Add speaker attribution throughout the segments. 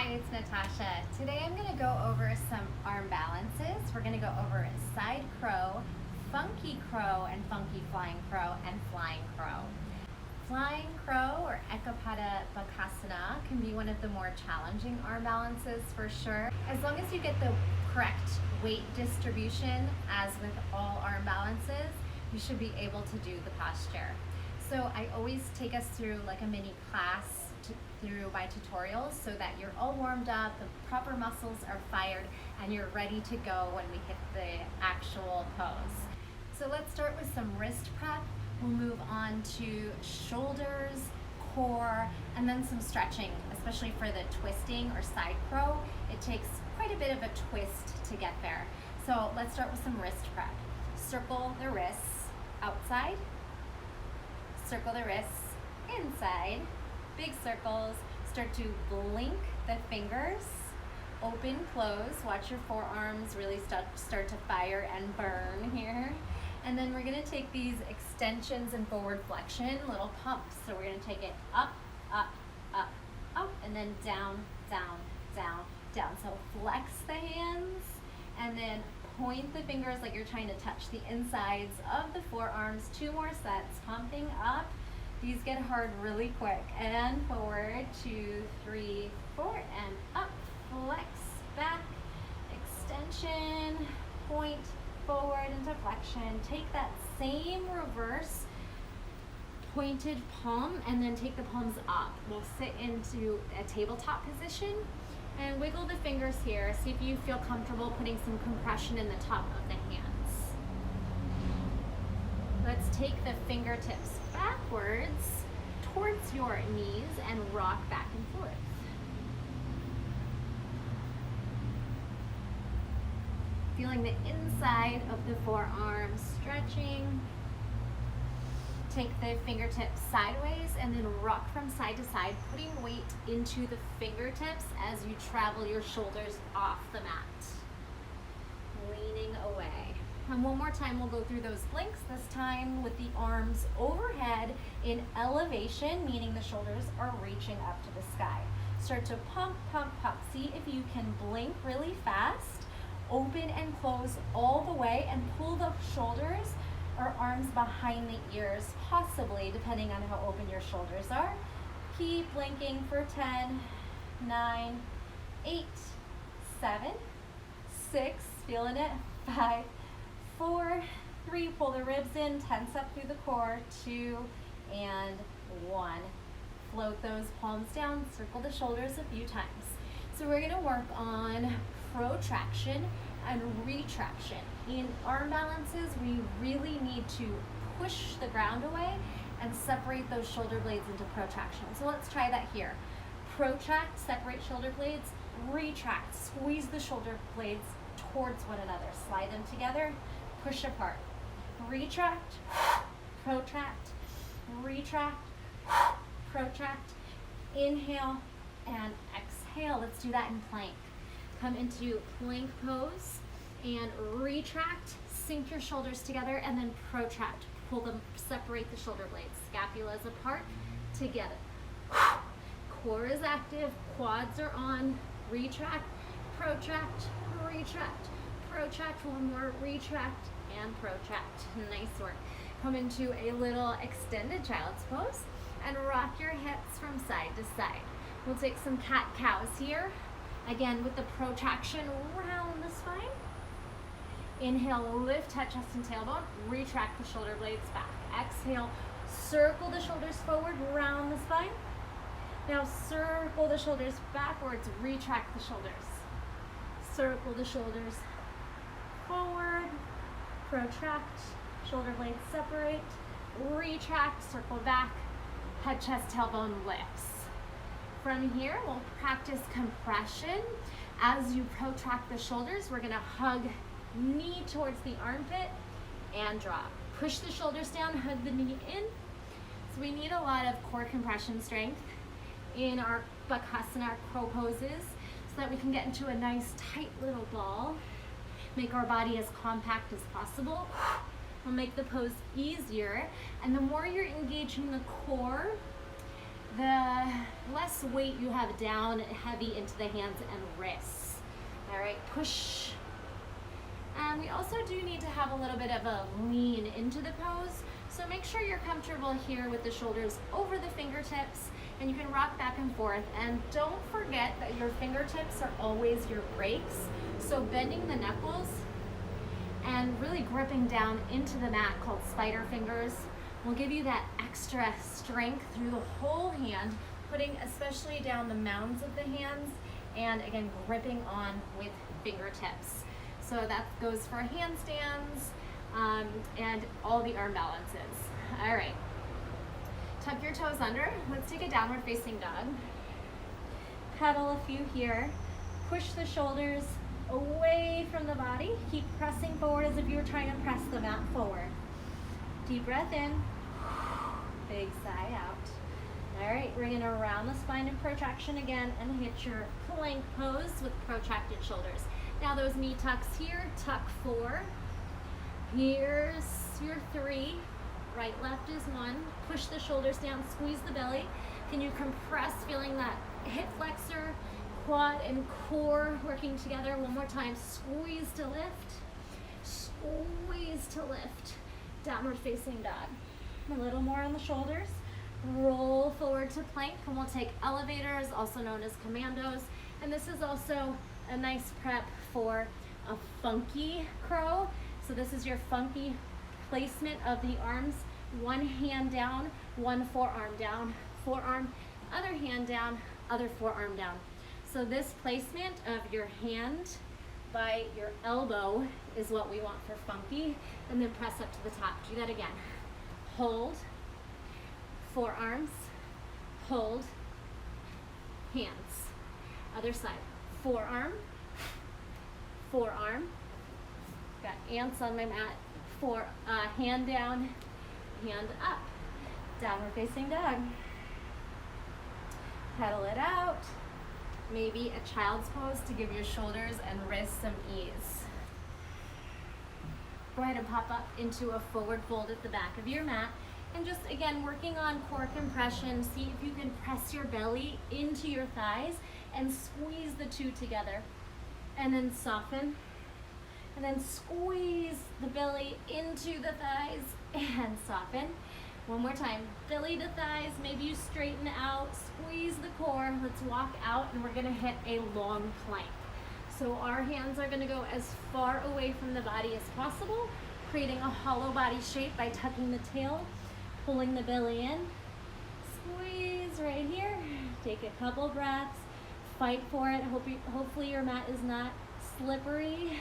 Speaker 1: Hi, it's Natasha. Today I'm going to go over some arm balances. We're going to go over side crow, funky crow, and funky flying crow, and flying crow. Flying crow or Ekapada Bakasana can be one of the more challenging arm balances for sure. As long as you get the correct weight distribution, as with all arm balances, you should be able to do the posture. So I always take us through like a mini class through my tutorials so that you're all warmed up, the proper muscles are fired, and you're ready to go when we hit the actual pose. So let's start with some wrist prep. We'll move on to shoulders, core, and then some stretching, especially for the twisting or side crow. It takes quite a bit of a twist to get there. So let's start with some wrist prep. Circle the wrists outside, circle the wrists inside, big circles. Start to blink the fingers, open, close. Watch your forearms really start to fire and burn here. And then we're gonna take these extensions and forward flexion, little pumps. So we're gonna take it up, up, up, up, and then down, down, down, down. So flex the hands and then point the fingers like you're trying to touch the insides of the forearms. 2 more sets, pumping up. These get hard really quick. And forward, 2, 3, 4, and up, flex, back, extension, point, forward into flexion. Take that same reverse pointed palm and then take the palms up. We'll sit into a tabletop position and wiggle the fingers here. See if you feel comfortable putting some compression in the top of the hands. Let's take the fingertips backwards towards your knees and rock back and forth. Feeling the inside of the forearm stretching. Take the fingertips sideways and then rock from side to side, putting weight into the fingertips as you travel your shoulders off the mat. Leaning away. And one more time, we'll go through those blinks, this time with the arms overhead in elevation, meaning the shoulders are reaching up to the sky. Start to pump, pump, pump. See if you can blink really fast, open and close all the way, and pull the shoulders or arms behind the ears, possibly, depending on how open your shoulders are. Keep blinking for 10, 9, 8, 7, 6, feeling it, 5, 4, 3, pull the ribs in, tense up through the core, 2, and 1. Float those palms down, circle the shoulders a few times. So we're gonna work on protraction and retraction. In arm balances, we really need to push the ground away and separate those shoulder blades into protraction. So let's try that here. Protract, separate shoulder blades, retract, squeeze the shoulder blades towards one another, slide them together, push apart. Retract, protract, retract, protract, inhale and exhale. Let's do that in plank. Come into plank pose and retract, sink your shoulders together, and then protract. Pull them, separate the shoulder blades. Scapulas apart, together. Core is active, quads are on. Retract, protract, retract, protract. One more, retract and protract. Nice work. Come into a little extended child's pose and rock your hips from side to side. We'll take some cat-cows here. Again, with the protraction, round the spine. Inhale, lift head, chest, and tailbone. Retract the shoulder blades back. Exhale, circle the shoulders forward, round the spine. Now circle the shoulders backwards, retract the shoulders. Circle the shoulders forward, protract, shoulder blades separate, retract, circle back, head, chest, tailbone lifts. From here, we'll practice compression. As you protract the shoulders, we're gonna hug knee towards the armpit and drop. Push the shoulders down, hug the knee in. So we need a lot of core compression strength in our Bakasana crow poses so that we can get into a nice tight little ball, make our body as compact as possible. We'll make the pose easier, and the more you're engaging the core, the less weight you have down, heavy into the hands and wrists. All right, push. And we also do need to have a little bit of a lean into the pose. So make sure you're comfortable here with the shoulders over the fingertips, and you can rock back and forth. And don't forget that your fingertips are always your brakes. So bending the knuckles and really gripping down into the mat, called spider fingers, will give you that extra strength through the whole hand, putting especially down the mounds of the hands, and again, gripping on with fingertips. So that goes for handstands and all the arm balances. All right, tuck your toes under. Let's take a downward facing dog. Pedal a few here. Push the shoulders away from the body. Keep pressing forward as if you were trying to press the mat forward. Deep breath in, big sigh out. All right, we're gonna round the spine in protraction again and hit your plank pose with protracted shoulders. Now those knee tucks here, tuck 4. Here's your 3. Right, left is 1. Push the shoulders down, squeeze the belly. Can you compress, feeling that hip flexor, quad and core working together? One more time, squeeze to lift, squeeze to lift. Downward facing dog. A little more on the shoulders. Roll forward to plank, and we'll take elevators, also known as commandos. And this is also a nice prep for a funky crow. So this is your funky placement of the arms. One hand down, one forearm down, forearm, other hand down, other forearm down. So this placement of your hand by your elbow is what we want for funky, and then press up to the top. Do that again. Hold, forearms, hold, hands. Other side, forearm, forearm. Got ants on my mat. Hand down, hand up. Downward facing dog. Pedal it out. Maybe a child's pose to give your shoulders and wrists some ease. Go ahead and pop up into a forward fold at the back of your mat. And just again, working on core compression. See if you can press your belly into your thighs and squeeze the two together. And then soften. And then squeeze the belly into the thighs and soften. One more time, belly to thighs, maybe you straighten out, squeeze the core. Let's walk out, and we're gonna hit a long plank. So our hands are gonna go as far away from the body as possible, creating a hollow body shape by tucking the tail, pulling the belly in. Squeeze right here. Take a couple breaths, fight for it. Hopefully your mat is not slippery,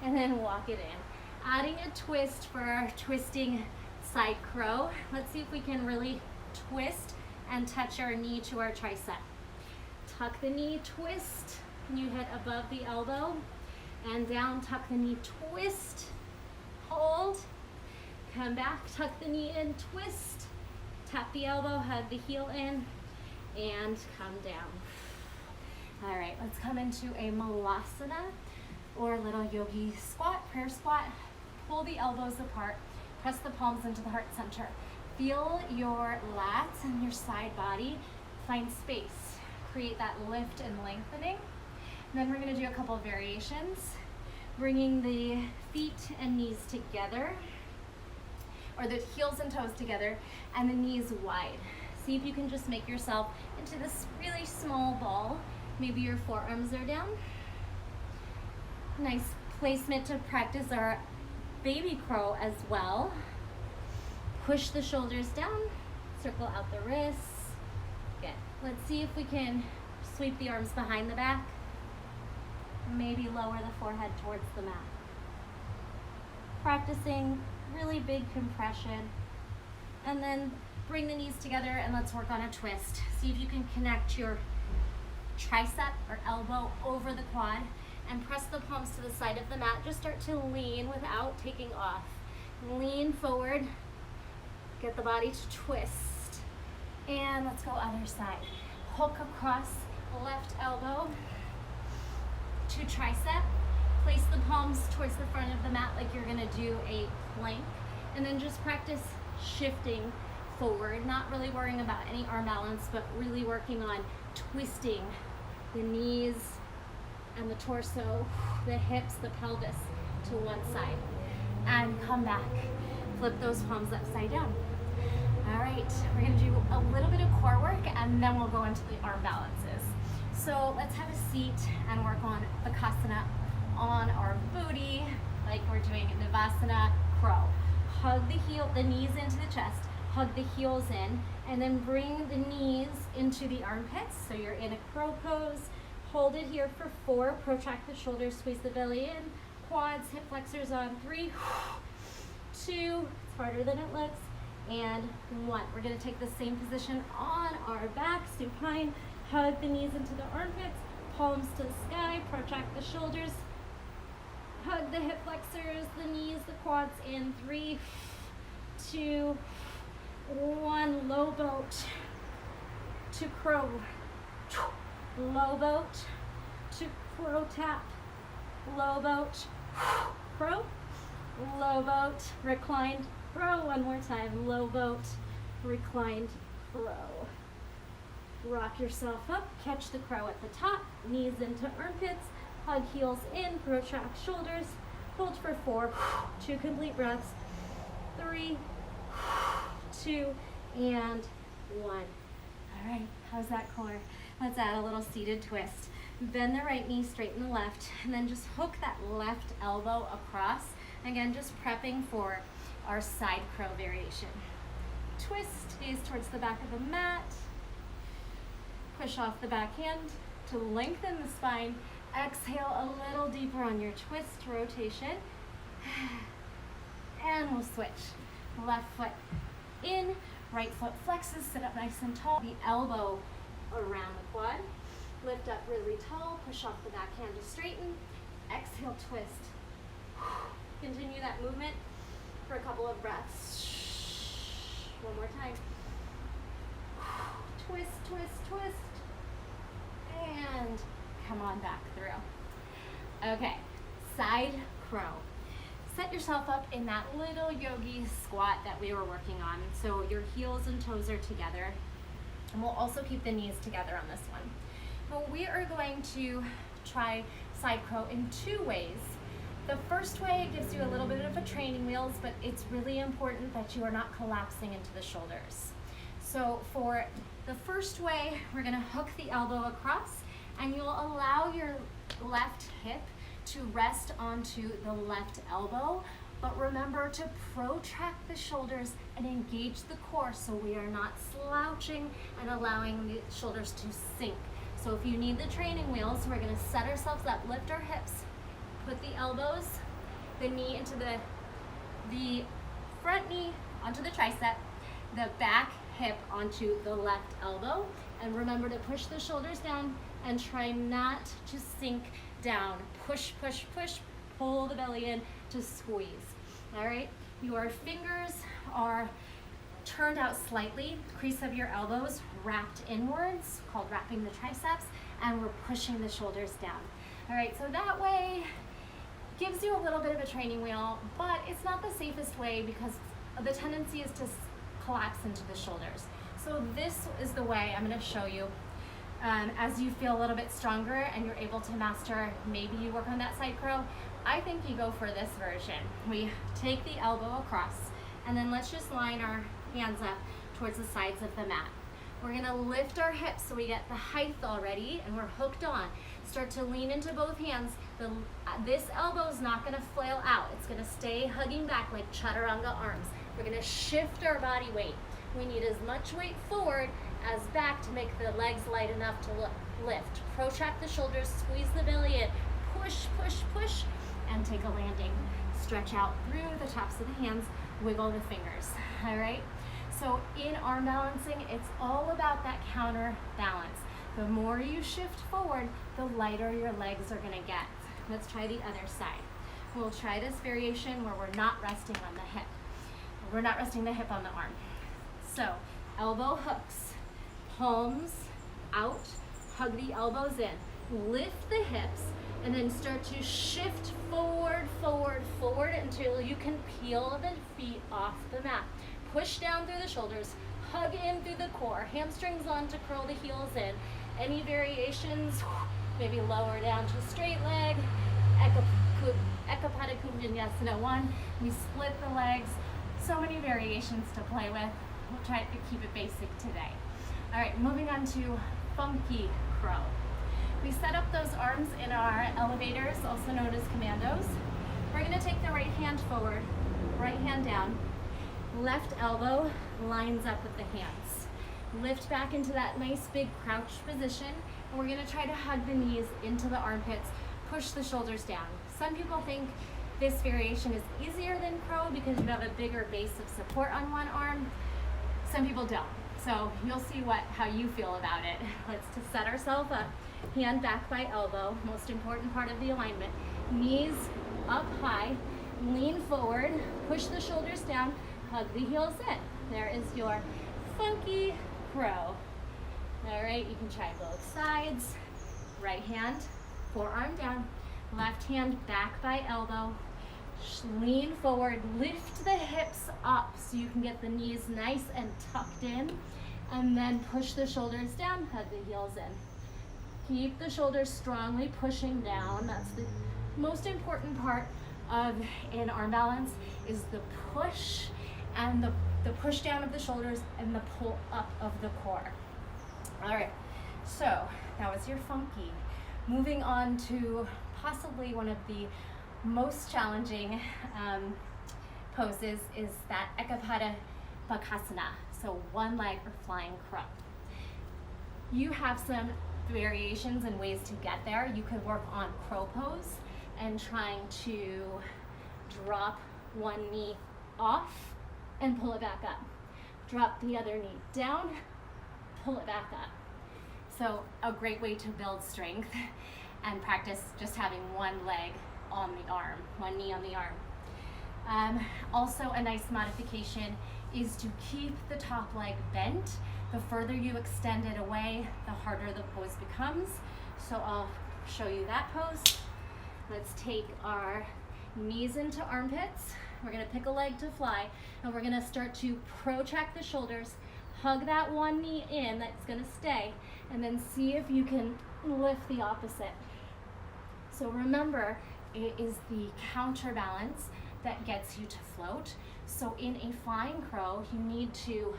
Speaker 1: and then walk it in. Adding a twist for our twisting side crow. Let's see if we can really twist and touch our knee to our tricep. Tuck the knee, twist. Can you hit above the elbow? And down, tuck the knee, twist. Hold. Come back, tuck the knee in, twist. Tap the elbow, hug the heel in, and come down. All right, let's come into a malasana, or little yogi squat, prayer squat. Pull the elbows apart. Press the palms into the heart center. Feel your lats and your side body find space. Create that lift and lengthening. And then we're gonna do a couple of variations. Bringing the feet and knees together, or the heels and toes together, and the knees wide. See if you can just make yourself into this really small ball. Maybe your forearms are down. Nice placement to practice our baby crow as well. Push the shoulders down, circle out the wrists. Good. Let's see if we can sweep the arms behind the back. Maybe lower the forehead towards the mat. Practicing really big compression. And then bring the knees together and let's work on a twist. See if you can connect your tricep or elbow over the quad and press the palms to the side of the mat. Just start to lean without taking off. Lean forward, get the body to twist. And let's go other side. Hook across left elbow to tricep. Place the palms towards the front of the mat like you're gonna do a plank. And then just practice shifting forward, not really worrying about any arm balance, but really working on twisting the knees and the torso, the hips, the pelvis to one side. And come back. Flip those palms upside down. All right, we're gonna do a little bit of core work and then we'll go into the arm balances. So let's have a seat and work on Bakasana on our booty, like we're doing Navasana Crow. Hug the knees into the chest, hug the heels in, and then bring the knees into the armpits. So you're in a crow pose. Hold it here for 4, protract the shoulders, squeeze the belly in, quads, hip flexors on 3, 2, it's harder than it looks, and 1. We're gonna take the same position on our back, supine, hug the knees into the armpits, palms to the sky, protract the shoulders, hug the hip flexors, the knees, the quads in 3, 2, 1, low boat to crow, low boat to crow tap, low boat, crow, low boat, reclined crow, one more time, low boat, reclined crow. Rock yourself up, catch the crow at the top, knees into armpits, hug heels in, protract shoulders, hold for 4, 2 complete breaths, 3, 2, and 1. All right, how's that core? Let's add a little seated twist. Bend the right knee, straighten the left, and then just hook that left elbow across. Again, just prepping for our side crow variation. Twist, gaze towards the back of the mat. Push off the back hand to lengthen the spine. Exhale a little deeper on your twist rotation. And we'll switch. Left foot in, right foot flexes, sit up nice and tall. The elbow around the quad. Lift up really tall, push off the back hand to straighten. Exhale, twist. Continue that movement for a couple of breaths. One more time. Twist, twist, twist. And come on back through. Okay, side crow. Set yourself up in that little yogi squat that we were working on. So your heels and toes are together. And we'll also keep the knees together on this one. But we are going to try side crow in 2 ways. The first way gives you a little bit of a training wheels, but it's really important that you are not collapsing into the shoulders. So for the first way, we're gonna hook the elbow across and you'll allow your left hip to rest onto the left elbow, but remember to protract the shoulders and engage the core so we are not slouching and allowing the shoulders to sink. So if you need the training wheels, we're gonna set ourselves up, lift our hips, put the elbows, the knee into the front knee onto the tricep, the back hip onto the left elbow, and remember to push the shoulders down and try not to sink down. Push, push, push, pull the belly in to squeeze. All right, your fingers are turned out slightly, crease of your elbows wrapped inwards, called wrapping the triceps, and we're pushing the shoulders down. All right, so that way gives you a little bit of a training wheel, but it's not the safest way because the tendency is to collapse into the shoulders. So this is the way I'm gonna show you. As you feel a little bit stronger and you're able to master, maybe you work on that side crow, I think you go for this version. We take the elbow across and then let's just line our hands up towards the sides of the mat. We're gonna lift our hips so we get the height already and we're hooked on. Start to lean into both hands. This elbow is not gonna flail out. It's gonna stay hugging back like chaturanga arms. We're gonna shift our body weight. We need as much weight forward as back to make the legs light enough to lift. Protract the shoulders, squeeze the belly in, push, push, push, and take a landing. Stretch out through the tops of the hands, wiggle the fingers, all right? So in arm balancing, it's all about that counter balance. The more you shift forward, the lighter your legs are gonna get. Let's try the other side. We'll try this variation where we're not resting on the hip. We're not resting the hip on the arm. So elbow hooks, palms out, hug the elbows in, lift the hips, and then start to shift forward, forward, forward until you can peel the feet off the mat.
Speaker 2: push down through the shoulders, hug in through the core, hamstrings on to curl the heels in. Any variations, maybe lower down to straight leg, Ekapada Kundinyasana 1. We split the legs. So many variations to play with. We'll try to keep it basic today. All right, moving on to funky crow. We set up those arms in our elevators, also known as commandos. We're gonna take the right hand forward, right hand down, left elbow lines up with the hands. Lift back into that nice big crouch position, and we're gonna try to hug the knees into the armpits, push the shoulders down. Some people think this variation is easier than crow because you have a bigger base of support on one arm. Some people don't. So you'll see how you feel about it. Let's just set ourselves up, hand back by elbow, most important part of the alignment. Knees up high, lean forward, push the shoulders down, hug the heels in. There is your funky crow. All right, you can try both sides. Right hand, forearm down, left hand back by elbow. Lean forward, lift the hips up so you can get the knees nice and tucked in, and then push the shoulders down, hug the heels in. Keep the shoulders strongly pushing down. That's the most important part of an arm balance, is the push and the push down of the shoulders and the pull up of the core. All right, so that was your funky. Moving on to possibly one of the most challenging poses is that Ekapada Bakasana, so one leg or flying crow. You have some variations and ways to get there. You could work on crow pose and trying to drop one knee off and pull it back up. Drop the other knee down, pull it back up. So a great way to build strength and practice just having one leg on the arm, one knee on the arm. Also a nice modification is to keep the top leg bent. The further you extend it away, the harder the pose becomes. So I'll show you that pose. Let's take our knees into armpits. We're gonna pick a leg to fly, and we're gonna start to protract the shoulders, hug that one knee in, that's gonna stay, and then see if you can lift the opposite. So remember, it is the counterbalance that gets you to float. So in a flying crow, you need to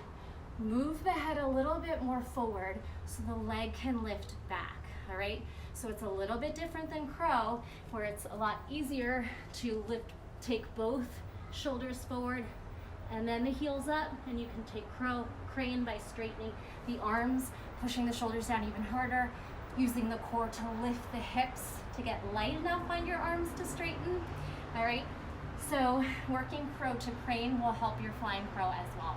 Speaker 2: move the head a little bit more forward so the leg can lift back, all right? So it's a little bit different than crow, where it's a lot easier to take both shoulders forward and then the heels up, and you can take crane by straightening the arms, pushing the shoulders down even harder, using the core to lift the hips to get light enough on your arms to straighten, all right? So working crow to crane will help your flying crow as well.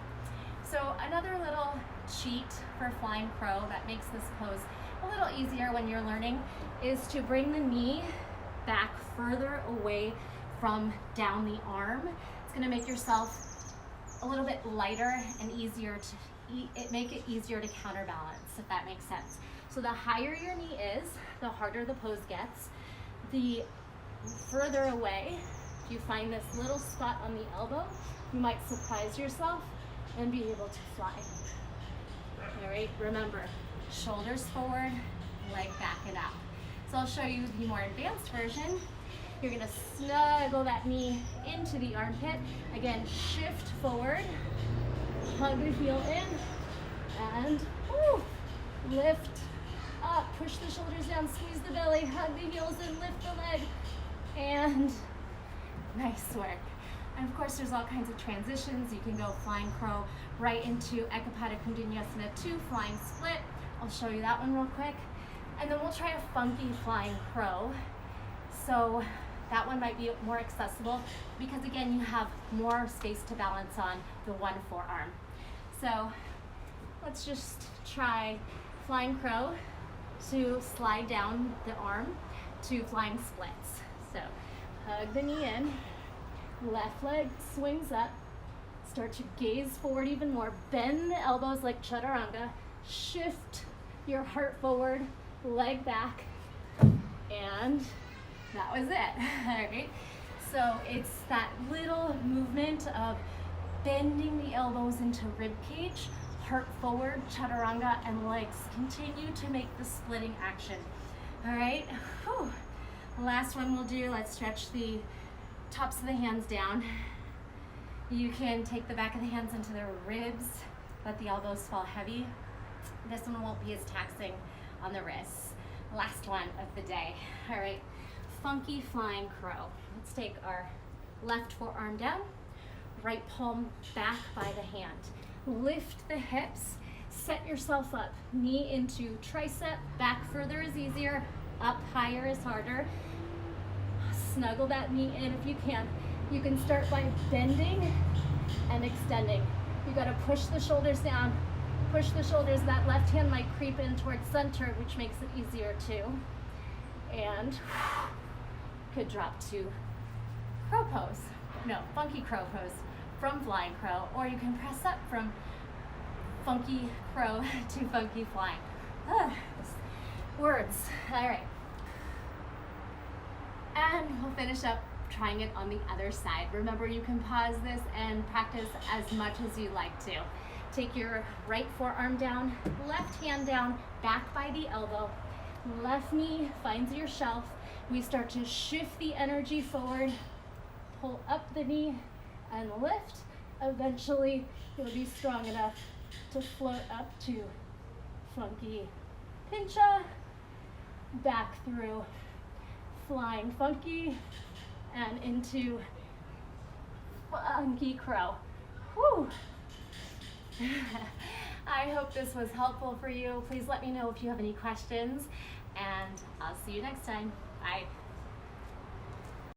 Speaker 2: So another little cheat for flying crow that makes this pose a little easier when you're learning is to bring the knee back further away from down the arm. It's gonna make yourself a little bit lighter and easier to make it easier to counterbalance, if that makes sense. So the higher your knee is, the harder the pose gets. The further away, if you find this little spot on the elbow, you might surprise yourself and be able to fly. All right, remember, shoulders forward, leg back and out. So I'll show you the more advanced version. You're gonna snuggle that knee into the armpit. Again, shift forward, hug the heel in, and lift up, push the shoulders down, squeeze the belly, hug the heels in, lift the leg, and nice work. And of course, there's all kinds of transitions. You can go flying crow right into Ekapada Kundinyasana 2, flying split. I'll show you that one real quick. And then we'll try a funky flying crow. So that one might be more accessible because again, you have more space to balance on the one forearm. So let's just try flying crow to slide down the arm to flying splits. So hug the knee in, left leg swings up, start to gaze forward even more, bend the elbows like chaturanga, shift your heart forward, leg back, and that was it. All right, so it's that little movement of bending the elbows into rib cage, heart forward, chaturanga, and legs continue to make the splitting action. All right, whew. Last one we'll do, let's stretch the tops of the hands down. You can take the back of the hands into the ribs, let the elbows fall heavy. This one won't be as taxing on the wrists. Last one of the day. All right, funky flying crow. Let's take our left forearm down, right palm back by the hand. Lift the hips, set yourself up. Knee into tricep, back further is easier, up higher is harder. Snuggle that knee in if you can. You can start by bending and extending. You gotta push the shoulders down, push the shoulders. That left hand might creep in towards center, which makes it easier too. And could drop to crow pose. No, funky crow pose from flying crow, or you can press up from funky crow to funky flying. Words, all right. And we'll finish up trying it on the other side. Remember, you can pause this and practice as much as you like to. Take your right forearm down, left hand down, back by the elbow. Left knee finds your shelf. We start to shift the energy forward, pull up the knee and lift. Eventually, you'll be strong enough to float up to funky pincha, back through flying funky, and into funky crow. Whew. I hope this was helpful for you. Please let me know if you have any questions, and I'll see you next time. Bye.